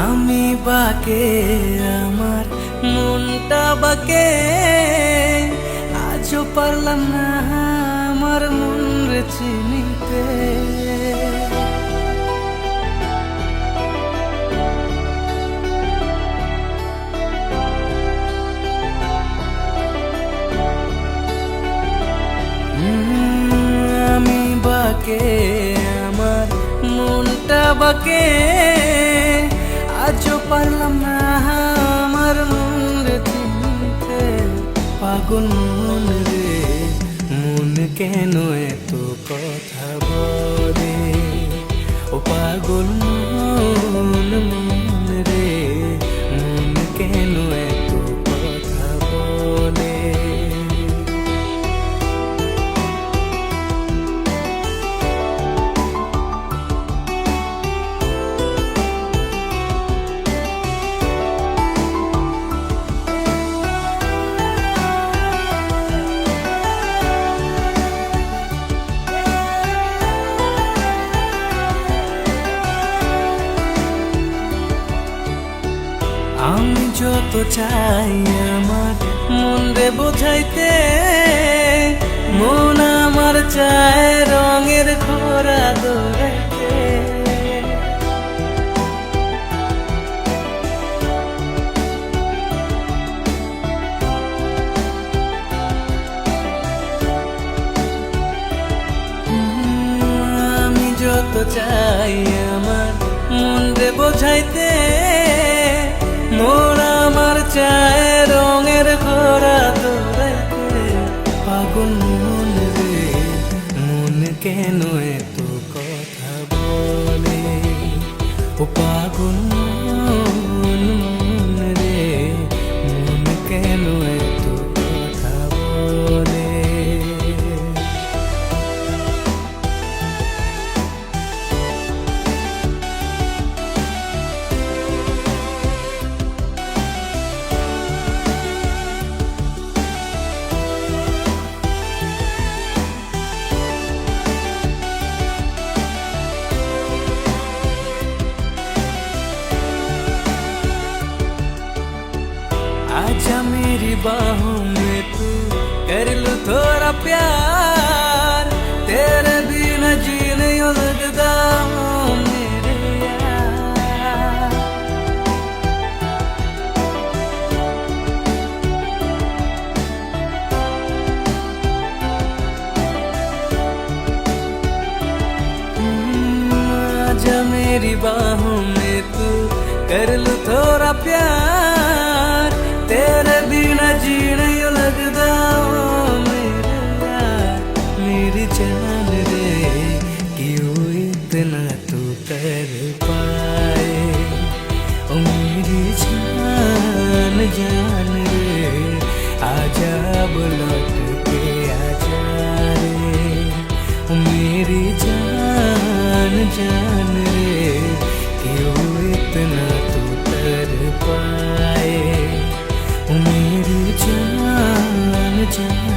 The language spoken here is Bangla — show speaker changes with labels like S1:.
S1: আমি বাকে আমার মনটা বাকে, আজও পারলাম না আমার মন রে চিনিতে। আমি বাকে আমার মনটা বাকে, আজও পারলাম না আমার মন রে চিনতে। পাগল মন রে মন কেন এত কথা বলে, ও পাগল মন মন রে মন কেন এত কথা বলে। আমি যত চাই আমার মন রে বোঝাইতে, মন আমার চায় রঙের ঘোড়া দৌড়াইতে। আমি যত চাই আমার মন রে বোঝাইতে, মন আমার চায় রঙের ঘোড়া দৌড়াইতে। পাগল মন রে মন কেন এত কথা বলে, ও পাগল মন মন রে মন কেন এত কথা বলে। आजा मेरी बाहों में तू कर लो थोड़ा प्यार, तेरे बिना जी नहीं लगता मेरे यार। आजा मेरी बाहों में तू कर लो थोड़ा प्यार, तेरे बिना जी नहीं लगता मेरे यार। मेरी जान रे क्यों इतना तू कर पाए, ओ मेरी जान जान रे आजा लौट के आजा रे। ओ मेरी जान जान रे क्यों इतना तू कर पाए, मेरी जान जान।